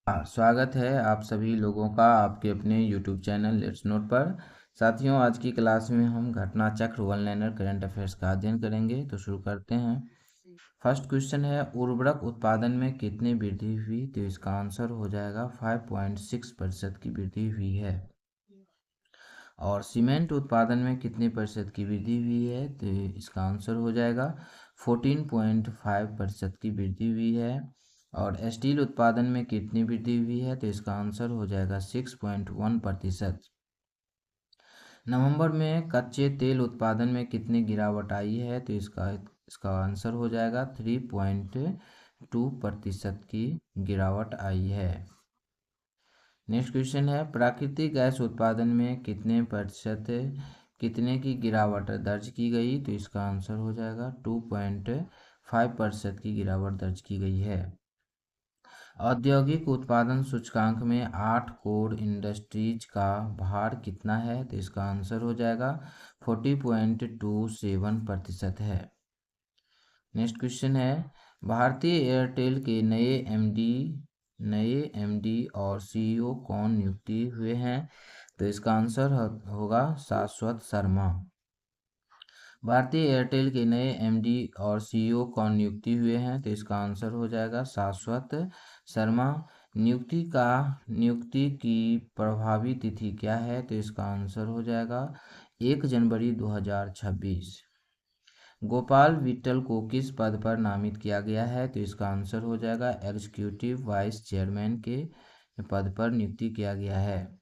स्वागत है आप सभी लोगों का आपके अपने YouTube चैनल लेट्स नोट पर। साथियों, आज की क्लास में हम घटना चक्र वन लाइनर करंट अफेयर्स का अध्ययन करेंगे। तो शुरू करते हैं। फर्स्ट क्वेश्चन है, उर्वरक उत्पादन में कितनी वृद्धि हुई? तो इसका आंसर हो जाएगा 5.6% की वृद्धि हुई है। और सीमेंट उत्पादन में कितने प्रतिशत की वृद्धि हुई है? तो इसका आंसर हो जाएगा 14.5% की वृद्धि हुई है। और स्टील उत्पादन में कितनी वृद्धि हुई है? तो इसका आंसर हो जाएगा 6.1%। नवंबर में कच्चे तेल उत्पादन में कितनी गिरावट आई है? तो इसका आंसर हो जाएगा 3.2% की गिरावट आई है। नेक्स्ट क्वेश्चन है, प्राकृतिक गैस उत्पादन में कितने की गिरावट दर्ज की गई? तो इसका आंसर हो जाएगा 2.5% की गिरावट दर्ज की गई है। औद्योगिक उत्पादन सूचकांक में 8 कोर इंडस्ट्रीज का भार कितना है? तो इसका आंसर हो जाएगा 40.27% है। नेक्स्ट क्वेश्चन है, भारतीय एयरटेल के नए एमडी और सीईओ कौन नियुक्ति हुए हैं? तो इसका आंसर होगा शाश्वत शर्मा। भारतीय एयरटेल के नए एमडी और सीईओ कौन नियुक्ति हुए हैं? तो इसका आंसर हो जाएगा शाश्वत शर्मा। नियुक्ति की प्रभावी तिथि क्या है? तो इसका आंसर हो जाएगा 1 जनवरी 2026। गोपाल विट्ठल को किस पद पर नामित किया गया है? तो इसका आंसर हो जाएगा एग्जीक्यूटिव वाइस चेयरमैन के पद पर नियुक्ति किया गया है।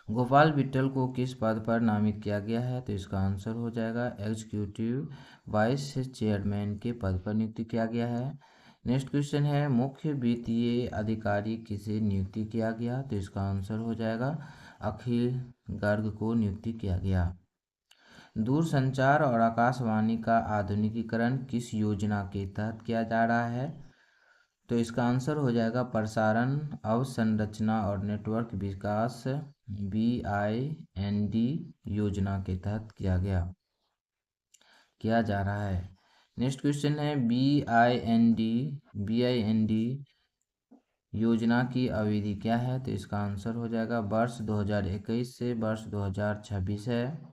गोपाल विट्ठल को किस पद पर नामित किया गया है? तो इसका आंसर हो जाएगा एग्जीक्यूटिव वाइस चेयरमैन के पद पर नियुक्ति किया गया है। नेक्स्ट क्वेश्चन है, मुख्य वित्तीय अधिकारी किसे नियुक्ति किया गया? तो इसका आंसर हो जाएगा अखिल गर्ग को नियुक्ति किया गया। दूरसंचार और आकाशवाणी का आधुनिकीकरण किस योजना के तहत किया जा रहा है? तो इसका आंसर हो जाएगा प्रसारण अवसंरचना और नेटवर्क विकास BIND योजना के तहत किया जा रहा है। नेक्स्ट क्वेश्चन है, BIND योजना की अवधि क्या है? तो इसका आंसर हो जाएगा वर्ष 2021 से वर्ष 2026 है।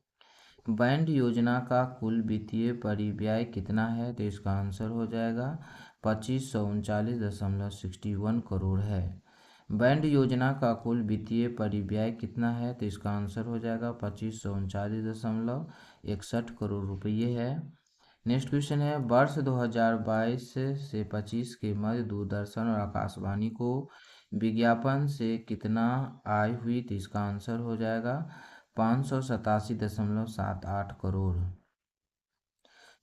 बैंड योजना का कुल वित्तीय परिव्यय कितना है? तो इसका आंसर हो जाएगा 2539.61 करोड़ है। बैंड योजना का कुल वित्तीय परिव्यय कितना है? तो इसका आंसर हो जाएगा 2539.61 करोड़ रुपये है। नेक्स्ट क्वेश्चन है, वर्ष 2022 से 25 के मध्य दूरदर्शन और आकाशवाणी को विज्ञापन से कितना आय हुई? तो इसका आंसर हो जाएगा 587.78 करोड़।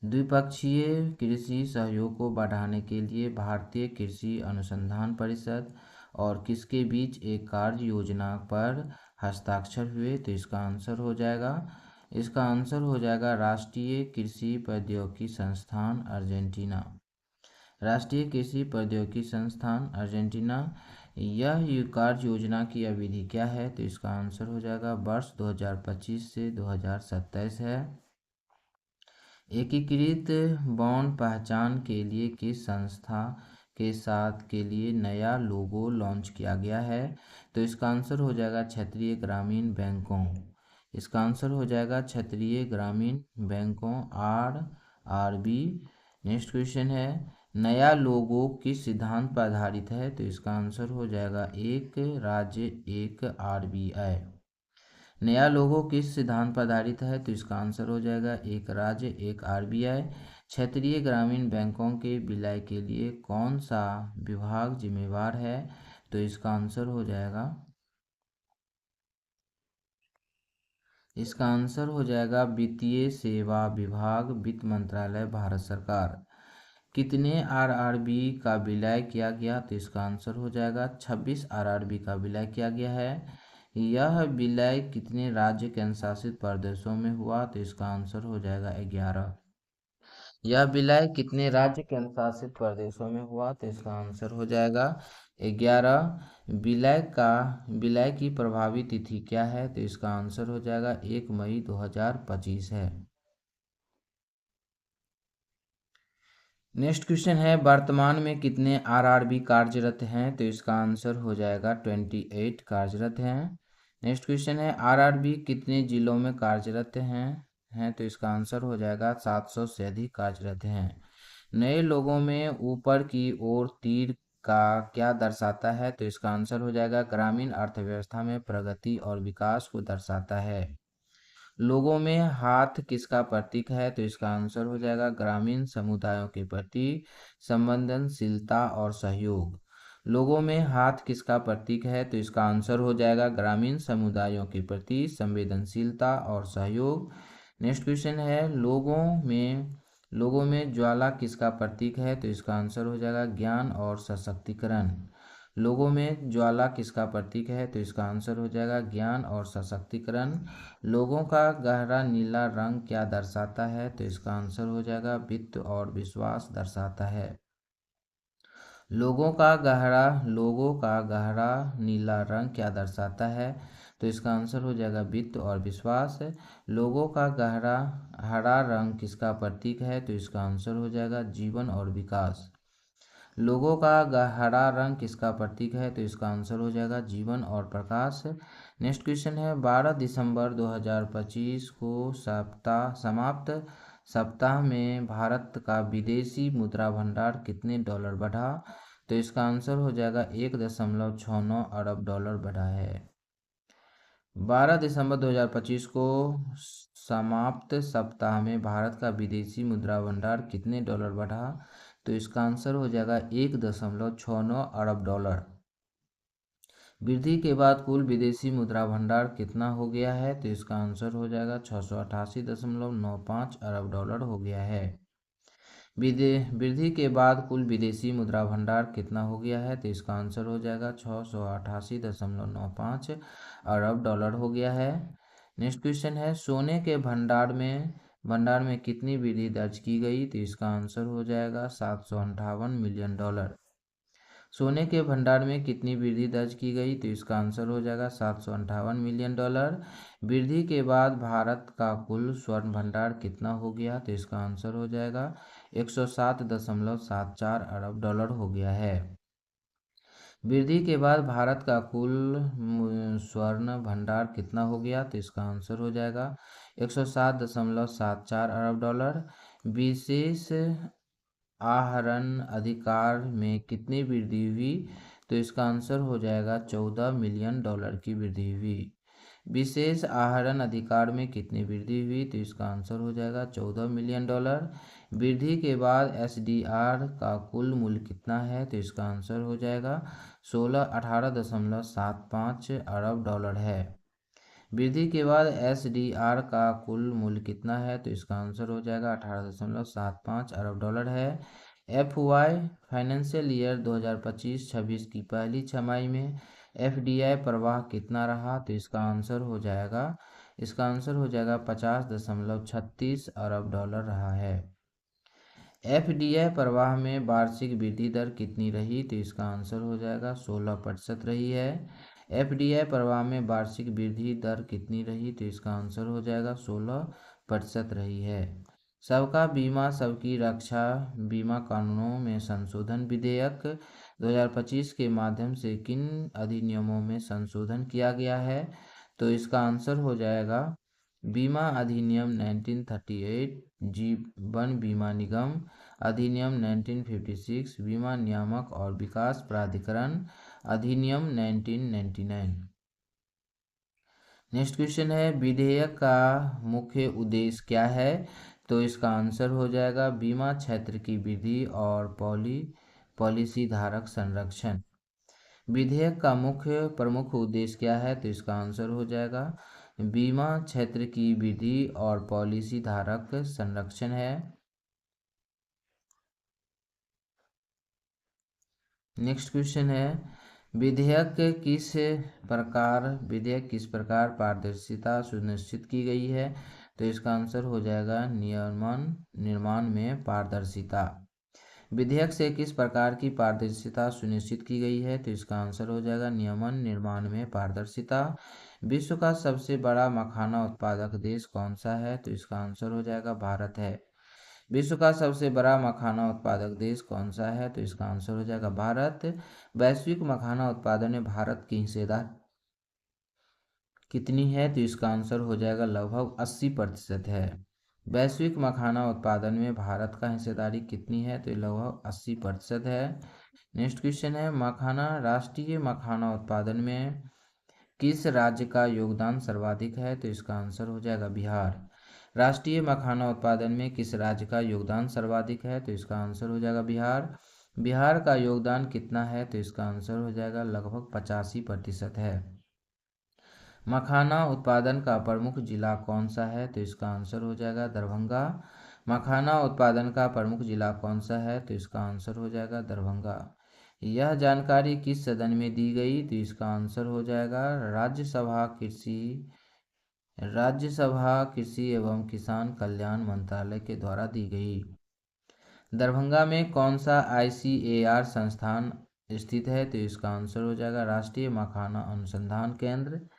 द्विपक्षीय कृषि सहयोग को बढ़ाने के लिए भारतीय कृषि अनुसंधान परिषद और किसके बीच एक कार्य योजना पर हस्ताक्षर हुए? तो इसका आंसर हो जाएगा राष्ट्रीय कृषि प्रौद्योगिकी संस्थान अर्जेंटीना। राष्ट्रीय कृषि प्रौद्योगिकी संस्थान अर्जेंटीना। यह कार्य योजना की अवधि क्या है? तो इसका आंसर हो जाएगा वर्ष 2025 से 2027 है। एकीकृत बॉन्ड पहचान के लिए किस संस्था के साथ के लिए नया लोगो लॉन्च किया गया है? तो इसका आंसर हो जाएगा क्षेत्रीय ग्रामीण बैंकों। इसका आंसर हो जाएगा क्षेत्रीय ग्रामीण बैंकों RRB। नेक्स्ट क्वेश्चन है, नया लोगो किस सिद्धांत पर आधारित है? तो इसका आंसर हो जाएगा एक राज्य एक RBI। नया लोगो किस सिद्धांत पर आधारित है? तो इसका आंसर हो जाएगा एक राज्य एक RBI। क्षेत्रीय ग्रामीण बैंकों के विलय के लिए कौन सा विभाग जिम्मेवार है? तो इसका आंसर हो जाएगा वित्तीय सेवा विभाग, वित्त मंत्रालय, भारत सरकार। कितने RRB का विलय किया गया? तो इसका आंसर हो जाएगा 26 RRB का विलय किया गया है। यह विलय कितने राज्य केंद्रशासित प्रदेशों में हुआ? तो इसका आंसर हो जाएगा 11। यह विलय कितने राज्य केंद्रशासित प्रदेशों में हुआ? तो इसका आंसर हो जाएगा 11। विलय की प्रभावी तिथि क्या है? तो इसका आंसर हो जाएगा 1 मई 2025 है। नेक्स्ट क्वेश्चन है, वर्तमान में कितने आरआरबी कार्यरत हैं? तो इसका आंसर हो जाएगा 28 कार्यरत हैं। नेक्स्ट क्वेश्चन है, आरआरबी कितने जिलों में कार्यरत हैं? तो इसका आंसर हो जाएगा 700 से अधिक कार्यरत हैं। नए लोगों में ऊपर की ओर तीर का क्या दर्शाता है? तो इसका आंसर हो जाएगा ग्रामीण अर्थव्यवस्था में प्रगति और विकास को दर्शाता है। लोगों में हाथ किसका प्रतीक है? तो इसका आंसर हो जाएगा ग्रामीण समुदायों के प्रति संवेदनशीलता और सहयोग। लोगों में हाथ किसका प्रतीक है? तो इसका आंसर हो जाएगा ग्रामीण समुदायों के प्रति संवेदनशीलता और सहयोग। नेक्स्ट क्वेश्चन है, लोगों में ज्वाला किसका प्रतीक है? तो इसका आंसर हो जाएगा ज्ञान और सशक्तिकरण। लोगों में ज्वाला किसका प्रतीक है? तो इसका आंसर हो जाएगा ज्ञान और सशक्तिकरण। लोगों का गहरा नीला रंग क्या दर्शाता है? तो इसका आंसर हो जाएगा वित्त और विश्वास दर्शाता है। लोगों का गहरा नीला रंग क्या दर्शाता है? तो इसका आंसर हो जाएगा वित्त और विश्वास। लोगों का गहरा हरा रंग किसका प्रतीक है? तो इसका आंसर हो जाएगा जीवन और विकास। लोगों का हरा रंग किसका प्रतीक है? तो इसका आंसर हो जाएगा जीवन और प्रकाश। नेक्स्ट क्वेश्चन है, 12 दिसंबर 2025 को समाप्त सप्ताह में भारत का विदेशी मुद्रा भंडार कितने डॉलर बढ़ा? तो इसका आंसर हो जाएगा 1.69 अरब डॉलर बढ़ा है। 12 दिसंबर 2025 को समाप्त सप्ताह में भारत का विदेशी मुद्रा भंडार कितने डॉलर बढ़ा? तो इसका आंसर हो जाएगा 1.69 अरब डॉलर। वृद्धि के बाद कुल विदेशी मुद्रा भंडार कितना हो गया है? तो इसका आंसर हो जाएगा 688.95 अरब डॉलर हो गया है। वृद्धि के बाद कुल विदेशी मुद्रा भंडार कितना हो गया है? तो इसका आंसर हो जाएगा 688.95 अरब डॉलर हो गया है। नेक्स्ट क्वेश्चन है, सोने के भंडार में कितनी वृद्धि दर्ज की गई? तो इसका आंसर हो जाएगा 758 मिलियन डॉलर। सोने के भंडार में कितनी वृद्धि दर्ज की गई? तो इसका आंसर हो जाएगा 758 मिलियन डॉलर। वृद्धि के बाद भारत का कुल स्वर्ण भंडार कितना हो गया? तो इसका आंसर हो जाएगा 107.74 अरब डॉलर हो गया है। वृद्धि के बाद भारत का कुल स्वर्ण भंडार कितना हो गया? तो इसका आंसर हो जाएगा 107.74 अरब डॉलर। विशेष आहरण अधिकार में कितनी वृद्धि हुई? तो इसका आंसर हो जाएगा 14 मिलियन डॉलर की वृद्धि हुई। विशेष आहरण अधिकार में कितनी वृद्धि हुई? तो इसका आंसर हो जाएगा 14 मिलियन डॉलर। वृद्धि के बाद एसडीआर का कुल मूल्य कितना है? तो इसका आंसर हो जाएगा 18.75 अरब डॉलर है। वृद्धि के बाद एसडीआर का कुल मूल्य कितना है? तो इसका आंसर हो जाएगा 18.75 अरब डॉलर है। एफवाई फाइनेंशियल ईयर 2025-26 की पहली छमाही में एफडीआई प्रवाह कितना रहा? तो इसका आंसर हो जाएगा 50.36 अरब डॉलर रहा है। एफडीआई प्रवाह में वार्षिक वृद्धि दर कितनी रही? तो इसका आंसर हो जाएगा 16% रही है। एफडीआई प्रवाह में वार्षिक वृद्धि दर कितनी रही? तो इसका आंसर हो जाएगा 16% रही है। सबका बीमा सबकी रक्षा बीमा कानूनों में संशोधन विधेयक 2025 के माध्यम से किन अधिनियमों में संशोधन किया गया है? तो इसका आंसर हो जाएगा बीमा अधिनियम 1938, जीवन बीमा निगम अधिनियम 1956, बीमा नियामक और विकास प्राधिकरण अधिनियम 1999। नेक्स्ट क्वेश्चन है, विधेयक का मुख्य उद्देश्य क्या है? तो इसका आंसर हो जाएगा बीमा क्षेत्र की वृद्धि और पॉलिसी धारक संरक्षण। विधेयक का प्रमुख उद्देश्य क्या है? तो इसका आंसर हो जाएगा बीमा क्षेत्र की वृद्धि और पॉलिसी धारक संरक्षण है। नेक्स्ट क्वेश्चन है, विधेयक किस प्रकार पारदर्शिता सुनिश्चित की गई है? तो इसका आंसर हो जाएगा निर्माण में पारदर्शिता। विधेयक से किस प्रकार की पारदर्शिता सुनिश्चित की गई है? तो इसका आंसर हो जाएगा नियमन निर्माण में पारदर्शिता। विश्व का सबसे बड़ा मखाना उत्पादक देश कौन सा है? तो इसका आंसर हो जाएगा भारत है। विश्व का सबसे बड़ा मखाना उत्पादक देश कौन सा है? तो इसका आंसर हो जाएगा भारत। वैश्विक मखाना उत्पादन में भारत की हिस्सेदारी कितनी है? तो इसका आंसर हो जाएगा लगभग 80% है। वैश्विक मखाना उत्पादन में भारत का हिस्सेदारी कितनी है? तो लगभग 80% है। नेक्स्ट क्वेश्चन है, मखाना राष्ट्रीय मखाना उत्पादन में किस राज्य का योगदान सर्वाधिक है? तो इसका आंसर हो जाएगा बिहार। राष्ट्रीय मखाना उत्पादन में किस राज्य का योगदान सर्वाधिक है? तो इसका आंसर हो जाएगा बिहार। बिहार का योगदान कितना है? तो इसका आंसर हो जाएगा लगभग 85% है। मखाना उत्पादन का प्रमुख जिला कौन सा है? तो इसका आंसर हो जाएगा दरभंगा। मखाना उत्पादन का प्रमुख जिला कौन सा है? तो इसका आंसर हो जाएगा दरभंगा। यह जानकारी किस सदन में दी गई? तो इसका आंसर हो जाएगा राज्यसभा कृषि एवं किसान कल्याण मंत्रालय के द्वारा दी गई। दरभंगा में कौन सा ICAR संस्थान स्थित है? तो इसका आंसर हो जाएगा राष्ट्रीय मखाना अनुसंधान केंद्र।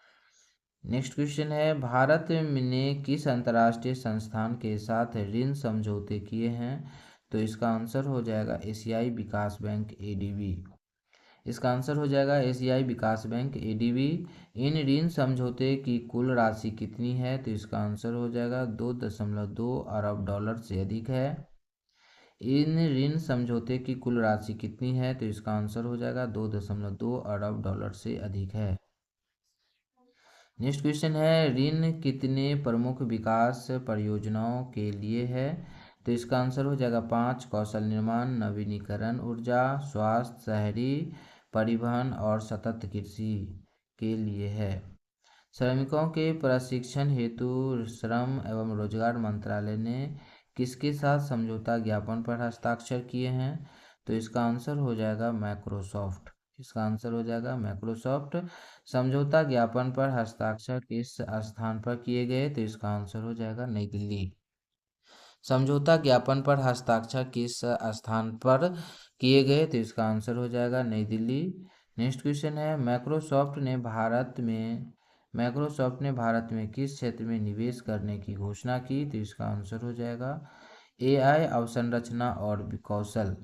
नेक्स्ट क्वेश्चन है, भारत ने किस अंतर्राष्ट्रीय संस्थान के साथ ऋण समझौते किए हैं? तो इसका आंसर हो जाएगा एशियाई विकास बैंक ADB। इसका आंसर हो जाएगा एशियाई विकास बैंक ADB। इन ऋण समझौते की कुल राशि कितनी है? तो इसका आंसर हो जाएगा 2.2 अरब डॉलर से अधिक है। इन ऋण समझौते की कुल राशि कितनी है? तो इसका आंसर हो जाएगा 2.2 अरब डॉलर से अधिक है। नेक्स्ट क्वेश्चन है, ऋण कितने प्रमुख विकास परियोजनाओं के लिए है? तो इसका आंसर हो जाएगा 5, कौशल निर्माण, नवीनीकरण ऊर्जा, स्वास्थ्य, शहरी परिवहन और सतत कृषि के लिए है। श्रमिकों के प्रशिक्षण हेतु श्रम एवं रोजगार मंत्रालय ने किसके साथ समझौता ज्ञापन पर हस्ताक्षर किए हैं? तो इसका आंसर हो जाएगा माइक्रोसॉफ्ट। इसका आंसर हो जाएगा माइक्रोसॉफ्ट। समझौता ज्ञापन पर हस्ताक्षर किस स्थान पर किए गए? तो इसका आंसर हो जाएगा नई दिल्ली। समझौता ज्ञापन पर हस्ताक्षर किस स्थान पर किए गए? तो इसका आंसर हो जाएगा नई दिल्ली। नेक्स्ट क्वेश्चन है, माइक्रोसॉफ्ट ने भारत में किस क्षेत्र में निवेश करने की घोषणा की? तो इसका आंसर हो जाएगा AI अवसंरचना और कौशल।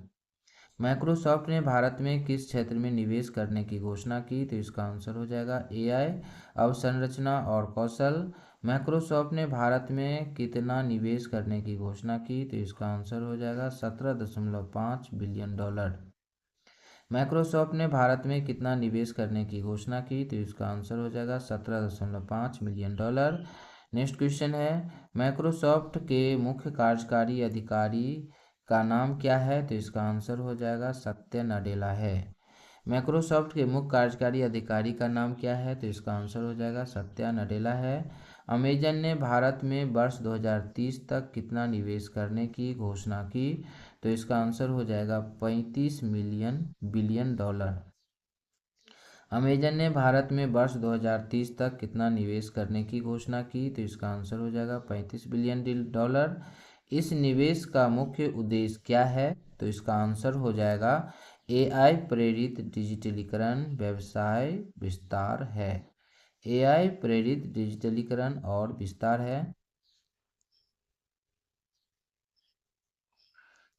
माइक्रोसॉफ्ट ने भारत में किस क्षेत्र में निवेश करने की घोषणा की? तो इसका आंसर हो जाएगा AI अवसंरचना और कौशल। माइक्रोसॉफ्ट ने भारत में कितना निवेश करने की घोषणा की? तो इसका आंसर हो जाएगा 17.5 बिलियन डॉलर। माइक्रोसॉफ्ट ने भारत में कितना निवेश करने की घोषणा की? तो इसका आंसर हो जाएगा 17.5 मिलियन डॉलर। नेक्स्ट क्वेश्चन है, माइक्रोसॉफ्ट के मुख्य कार्यकारी अधिकारी का नाम क्या है? तो इसका आंसर हो जाएगा सत्या नडेला है। माइक्रोसॉफ्ट के मुख्य कार्यकारी अधिकारी का नाम क्या है? तो इसका आंसर हो जाएगा सत्या नडेला है। अमेजन ने भारत में वर्ष 2030 तक कितना निवेश करने की घोषणा की? तो इसका आंसर हो जाएगा 35 बिलियन डॉलर। अमेजन ने भारत में वर्ष 2030 तक कितना निवेश करने की घोषणा की? तो इसका आंसर हो जाएगा 35 बिलियन डॉलर। इस निवेश का मुख्य उद्देश्य क्या है? तो इसका आंसर हो जाएगा AI प्रेरित डिजिटलीकरण व्यवसाय विस्तार है। AI प्रेरित डिजिटलीकरण और विस्तार है।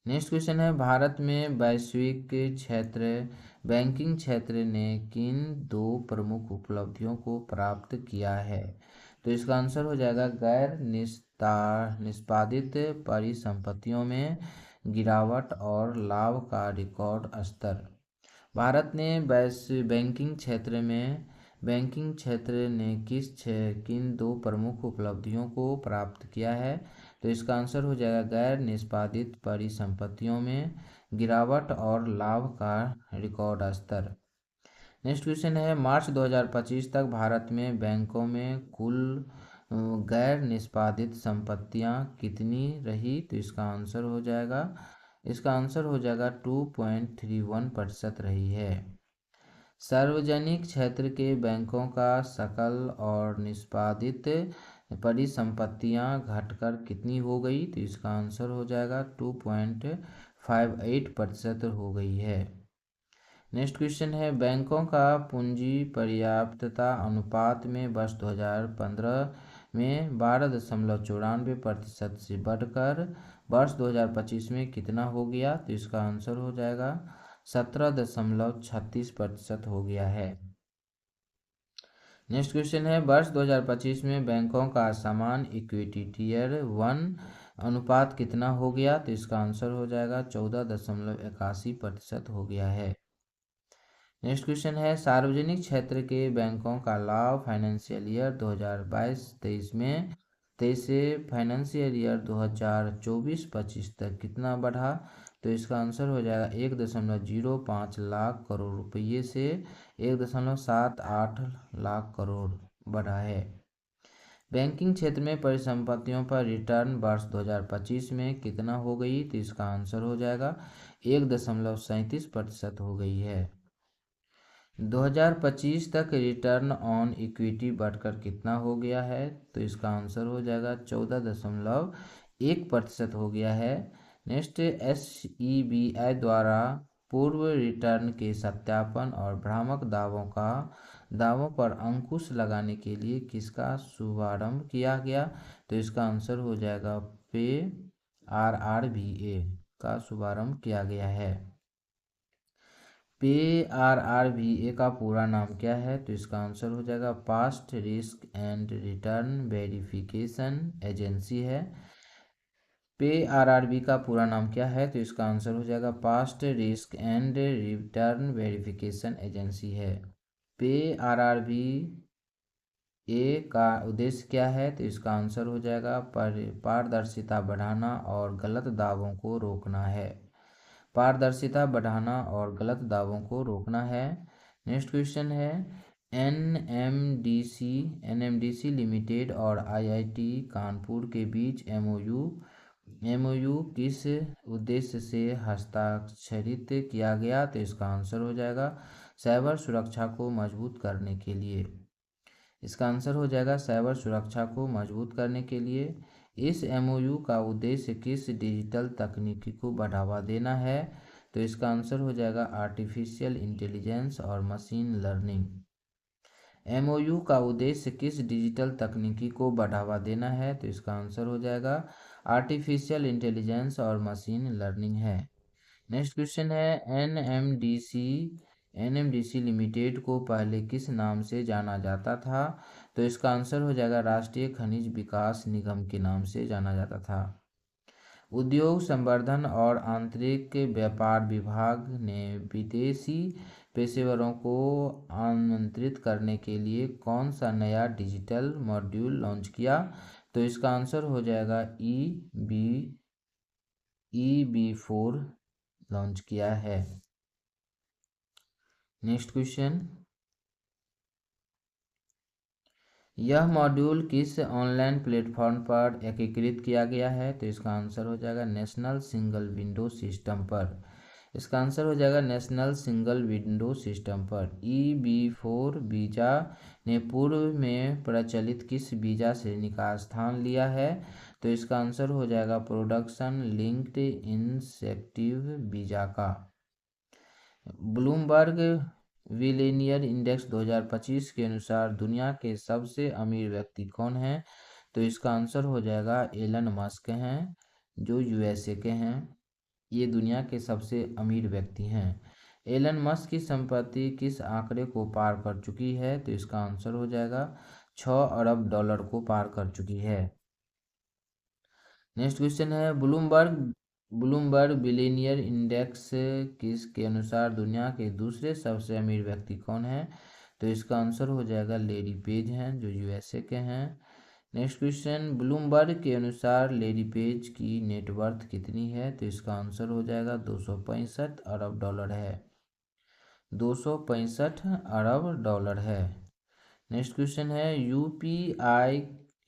नेक्स्ट क्वेश्चन है, भारत में वैश्विक बैंकिंग क्षेत्र ने किन 2 प्रमुख उपलब्धियों को प्राप्त किया है? तो इसका आंसर हो जाएगा गैर निष्पादित परिसंपत्तियों में गिरावट और लाभ का रिकॉर्ड स्तर। भारत ने बैंकिंग क्षेत्र ने किन 2 प्रमुख उपलब्धियों को प्राप्त किया है? तो इसका आंसर हो जाएगा गैर निष्पादित परिसंपत्तियों में गिरावट और लाभ का रिकॉर्ड स्तर। नेक्स्ट क्वेश्चन है, मार्च 2025 तक भारत में बैंकों में कुल गैर निष्पादित संपत्तियां कितनी रही? तो इसका आंसर हो जाएगा 2.31% रही है। सार्वजनिक क्षेत्र के बैंकों का सकल और निष्पादित परिसंपत्तियां घटकर कितनी हो गई? तो इसका आंसर हो जाएगा 2.58% हो गई है। नेक्स्ट क्वेश्चन है, बैंकों का पूंजी पर्याप्तता अनुपात में वर्ष 2015 में 12.94% से बढ़कर वर्ष 2025 में कितना हो गया, तो इसका आंसर हो जाएगा 17.36% हो गया है। नेक्स्ट क्वेश्चन है, वर्ष 2025 में बैंकों का समान इक्विटी टियर 1 अनुपात कितना हो गया, तो इसका आंसर हो जाएगा 14.81% हो गया है। नेक्स्ट क्वेश्चन है, सार्वजनिक क्षेत्र के बैंकों का लाभ फाइनेंशियल ईयर 2022-23 में 23 से फाइनेंशियल ईयर 2024-25 तक कितना बढ़ा, तो इसका आंसर हो जाएगा 1.05 लाख करोड़ रुपये से 1.78 लाख करोड़ बढ़ा है। बैंकिंग क्षेत्र में परिसंपत्तियों पर रिटर्न वर्ष 2025 में कितना हो गई, तो इसका आंसर हो जाएगा 1.37% हो गई है। 2025 तक रिटर्न ऑन इक्विटी बढ़कर कितना हो गया है, तो इसका आंसर हो जाएगा 14.1% हो गया है। नेक्स्ट, SEBI द्वारा पूर्व रिटर्न के सत्यापन और भ्रामक दावों पर अंकुश लगाने के लिए किसका शुभारंभ किया गया, तो इसका आंसर हो जाएगा PRRBA का शुभारंभ किया गया है। PRRBA का पूरा नाम क्या है, तो इसका आंसर हो जाएगा past risk and return verification agency है। PRRB का पूरा नाम क्या है, तो इसका आंसर हो जाएगा past risk and return verification agency है। PRRB ए का उद्देश्य क्या है, तो इसका आंसर हो जाएगा पारदर्शिता बढ़ाना और गलत दावों को रोकना है। पारदर्शिता बढ़ाना और गलत दावों को रोकना है। नेक्स्ट क्वेश्चन है, एनएमडीसी लिमिटेड और IIT कानपुर के बीच MOU किस उद्देश्य से हस्ताक्षरित किया गया, तो इसका आंसर हो जाएगा साइबर सुरक्षा को मजबूत करने के लिए। इसका आंसर हो जाएगा साइबर सुरक्षा को मजबूत करने के लिए। इस MOU का उद्देश्य किस डिजिटल तकनीकी को बढ़ावा देना है, तो इसका आंसर हो जाएगा आर्टिफिशियल इंटेलिजेंस और मशीन लर्निंग। MOU का उद्देश्य किस डिजिटल तकनीकी को बढ़ावा देना है, तो इसका आंसर हो जाएगा आर्टिफिशियल इंटेलिजेंस और मशीन लर्निंग है। नेक्स्ट क्वेश्चन है, एनएमडीसी लिमिटेड को पहले किस नाम से जाना जाता था, तो इसका आंसर हो जाएगा राष्ट्रीय खनिज विकास निगम के नाम से जाना जाता था। उद्योग संवर्धन और आंतरिक व्यापार विभाग ने विदेशी पेशेवरों को आमंत्रित करने के लिए कौन सा नया डिजिटल मॉड्यूल लॉन्च किया, तो इसका आंसर हो जाएगा EB4 लॉन्च किया है। नेक्स्ट क्वेश्चन, यह मॉड्यूल किस ऑनलाइन प्लेटफॉर्म पर एकीकृत किया गया है, तो इसका आंसर हो जाएगा नेशनल सिंगल विंडो सिस्टम पर। इसका आंसर हो जाएगा नेशनल सिंगल विंडो सिस्टम पर। EB4 वीज़ा ने पूर्व में प्रचलित किस वीज़ा से निकास स्थान लिया है, तो इसका आंसर हो जाएगा प्रोडक्शन लिंक्ड इंसेंटिव वीज़ा का। ब्लूमबर्ग बिलियनियर इंडेक्स 2025 के अनुसार दुनिया के सबसे अमीर व्यक्ति कौन हैं, तो इसका आंसर हो जाएगा एलन मस्क हैं, जो USA के हैं। ये दुनिया के सबसे अमीर व्यक्ति हैं। एलन मस्क की संपत्ति किस आंकड़े को पार कर चुकी है, तो इसका आंसर हो जाएगा 6 अरब डॉलर को पार कर चुकी है। नेक्स्ट क्वेश्चन है, ब्लूमबर्ग बिलियनियर इंडेक्स के अनुसार दुनिया के दूसरे सबसे अमीर व्यक्ति कौन है, तो इसका आंसर हो जाएगा लेरी पेज हैं, जो USA के हैं। नेक्स्ट क्वेश्चन, ब्लूमबर्ग के अनुसार लेरी पेज की नेटवर्थ कितनी है, तो इसका आंसर हो जाएगा 265 अरब डॉलर है। 265 अरब डॉलर है। नेक्स्ट क्वेश्चन है,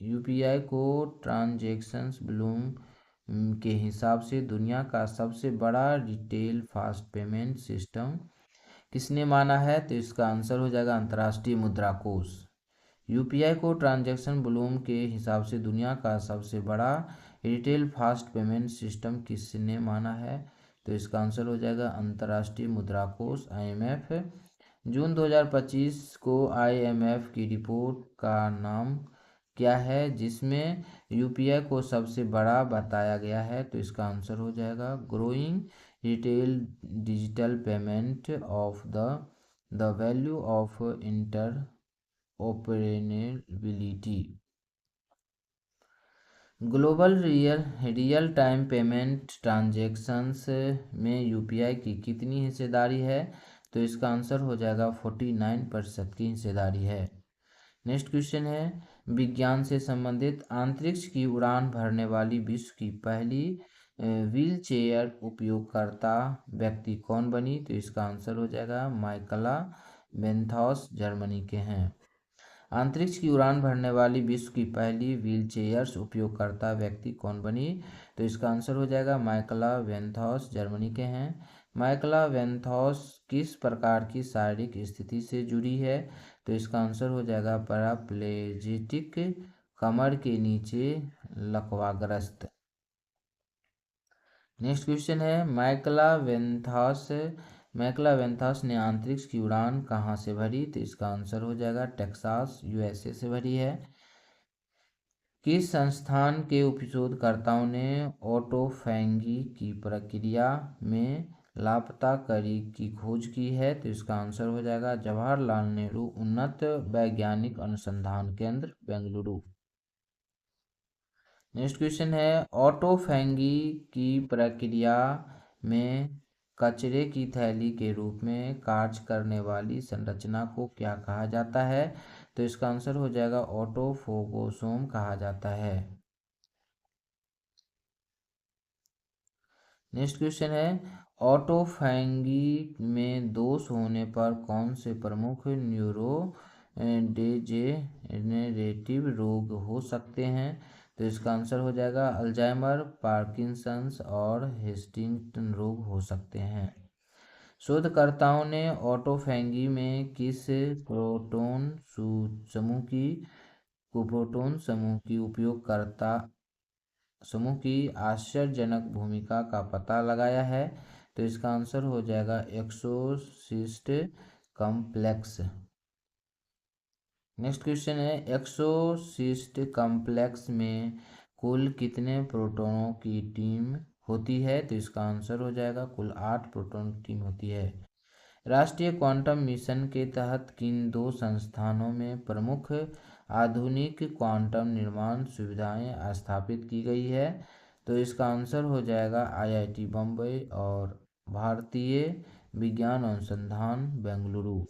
यूपीआई को ट्रांजैक्शंस वॉल्यूम के हिसाब से दुनिया का सबसे बड़ा रिटेल फास्ट पेमेंट सिस्टम किसने माना है, तो इसका आंसर हो जाएगा अंतर्राष्ट्रीय मुद्रा कोष। यूपीआई को ट्रांजैक्शन वॉल्यूम के हिसाब से दुनिया का सबसे बड़ा रिटेल फास्ट पेमेंट सिस्टम किसने माना है, तो इसका आंसर हो जाएगा अंतर्राष्ट्रीय मुद्रा कोष IMF। जून 2025 को IMF की रिपोर्ट का नाम क्या है जिसमें यूपीआई को सबसे बड़ा बताया गया है? तो इसका आंसर हो जाएगा growing retail digital payment of the value of interoperability. Global real time payment transactions में यूपीआई की कितनी हिस्सेदारी है? तो इसका आंसर हो जाएगा 49% की हिस्सेदारी है। नेक्स्ट क्वेश्चन है, विज्ञान से संबंधित अंतरिक्ष की उड़ान भरने वाली विश्व की पहली व्हील चेयर उपयोगकर्ता व्यक्ति कौन बनी? तो इसका आंसर हो जाएगा माइकला बेंथॉस जर्मनी के हैं। अंतरिक्ष की उड़ान भरने वाली विश्व की पहली व्हीलचेयर्स उपयोगकर्ता व्यक्ति कौन बनी? तो इसका आंसर हो जाएगा माइकला वेंथॉस जर्मनी के हैं। माइकला वेंथॉस किस प्रकार की शारीरिक स्थिति से जुड़ी है? तो इसका आंसर हो जाएगा पैराप्लेजिक, कमर के नीचे लकवाग्रस्त। नेक्स्ट क्वेश्चन है, माइकला वेंथॉस ने अंतरिक्ष की उड़ान कहाँ से भरी? तो इसका आंसर हो जाएगा टेक्सास यूएसए से भरी है। किस संस्थान के उपशोधकर्ताओं ने ऑटोफैगी की प्रक्रिया में लापता कड़ी की खोज की है? तो इसका आंसर हो जाएगा जवाहरलाल नेहरू उन्नत वैज्ञानिक अनुसंधान केंद्र बेंगलुरु। नेक्स्ट क्वेश्चन है, ऑटोफैगी की प्रक्रिया में कचरे की थैली के रूप में कार्य करने वाली संरचना को क्या कहा जाता है? तो इसका आंसर हो जाएगा ऑटोफोगोसोम कहा जाता है। नेक्स्ट क्वेश्चन है, ऑटोफैगी में दोष होने पर कौन से प्रमुख न्यूरो डेजेनरेटिव रोग हो सकते हैं? तो इसका आंसर हो जाएगा अल्जाइमर, पार्किंसंस और हेस्टिंग्टन रोग हो सकते हैं। शोधकर्ताओं ने ऑटोफैगी में किस प्रोटॉन समूह की उपयोगकर्ता समूह की आश्चर्यजनक भूमिका का पता लगाया है? तो इसका आंसर हो जाएगा एक्सोसिस्ट कॉम्प्लेक्स। नेक्स्ट क्वेश्चन है, एक्सोसिस्ट कॉम्प्लेक्स में कुल कितने प्रोटॉनों की टीम होती है? तो इसका आंसर हो जाएगा कुल 8 प्रोटॉन की टीम होती है। राष्ट्रीय क्वांटम मिशन के तहत किन 2 संस्थानों में प्रमुख आधुनिक क्वांटम निर्माण सुविधाएं स्थापित की गई है? तो इसका आंसर हो जाएगा आईआईटी बम्बई और भारतीय विज्ञान अनुसंधान बेंगलुरु।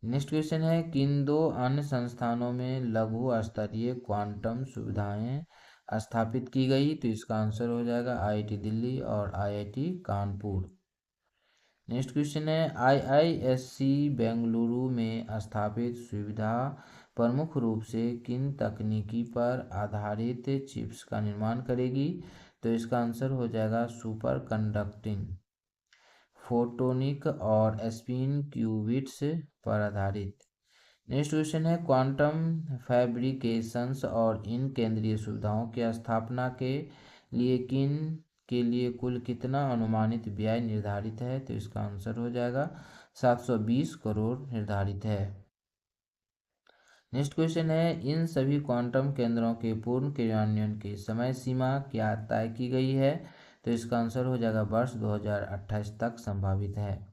नेक्स्ट क्वेश्चन है, किन 2 अन्य संस्थानों में लघु स्तरीय क्वांटम सुविधाएं स्थापित की गई? तो इसका आंसर हो जाएगा आईआईटी दिल्ली और आईआईटी कानपुर। नेक्स्ट क्वेश्चन है, आईआईएससी बेंगलुरु में स्थापित सुविधा प्रमुख रूप से किन तकनीकी पर आधारित चिप्स का निर्माण करेगी? तो इसका आंसर हो जाएगा सुपर कंडक्टिंग, फोटोनिक और स्पिन क्यूबिट्स पर आधारित। नेक्स्ट क्वेश्चन है, क्वांटम फैब्रिकेशंस और इन केंद्रीय सुविधाओं की स्थापना के लिए कुल कितना अनुमानित व्यय निर्धारित है? तो इसका आंसर हो जाएगा 720 करोड़ निर्धारित है। नेक्स्ट क्वेश्चन है, इन सभी क्वांटम केंद्रों के पूर्ण क्रियान्वयन की समय सीमा क्या तय की गई है? तो इसका आंसर हो जाएगा वर्ष 2028 तक संभावित है।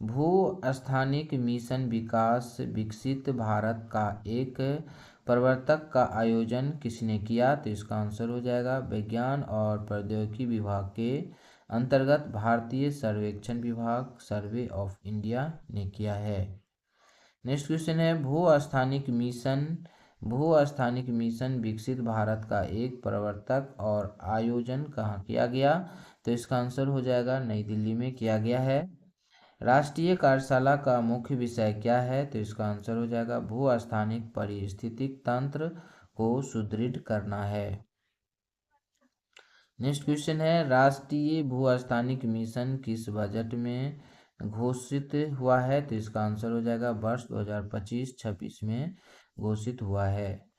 भू स्थानिक मिशन विकसित भारत का एक प्रवर्तक का आयोजन किसने किया? तो इसका आंसर हो जाएगा विज्ञान और प्रौद्योगिकी विभाग के अंतर्गत भारतीय सर्वेक्षण विभाग सर्वे ऑफ इंडिया ने किया है। नेक्स्ट क्वेश्चन है, भू स्थानिक मिशन विकसित भारत का एक प्रवर्तक और आयोजन कहाँ किया गया? तो इसका आंसर हो जाएगा नई दिल्ली में किया गया है। राष्ट्रीय कार्यशाला का मुख्य विषय क्या है? तो इसका आंसर हो जाएगा भू स्थानिक पारिस्थितिक तंत्र को सुदृढ़ करना है। नेक्स्ट क्वेश्चन है, राष्ट्रीय भू स्थानिक मिशन किस बजट में घोषित हुआ है? तो इसका आंसर हो जाएगा वर्ष 2025-26 में घोषित हुआ है।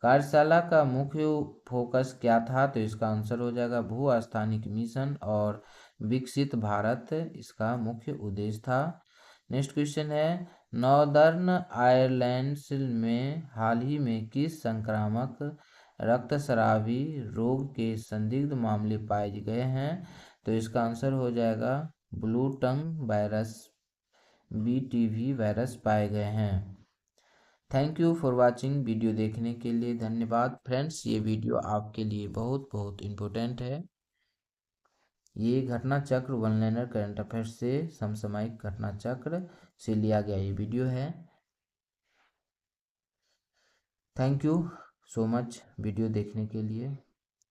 कार्यशाला का मुख्य फोकस क्या था? तो इसका आंसर हो जाएगा भू स्थानिक मिशन और विकसित भारत इसका मुख्य उद्देश्य था। नेक्स्ट क्वेश्चन है, नॉर्दर्न आयरलैंड में हाल ही में किस संक्रामक रक्तस्रावी रोग के संदिग्ध मामले पाए गए हैं? तो इसका आंसर हो जाएगा blue tongue virus, BTV virus पाए गए हैं। Thank you for watching. Video देखने के लिए धन्यवाद फ्रेंड्स। ये वीडियो आपके लिए बहुत बहुत इम्पोर्टेंट है। ये घटना चक्र वन लाइनर करंट अफेयर्स से समसामयिक घटना चक्र से लिया गया ये वीडियो है। Thank you so much video देखने के लिए।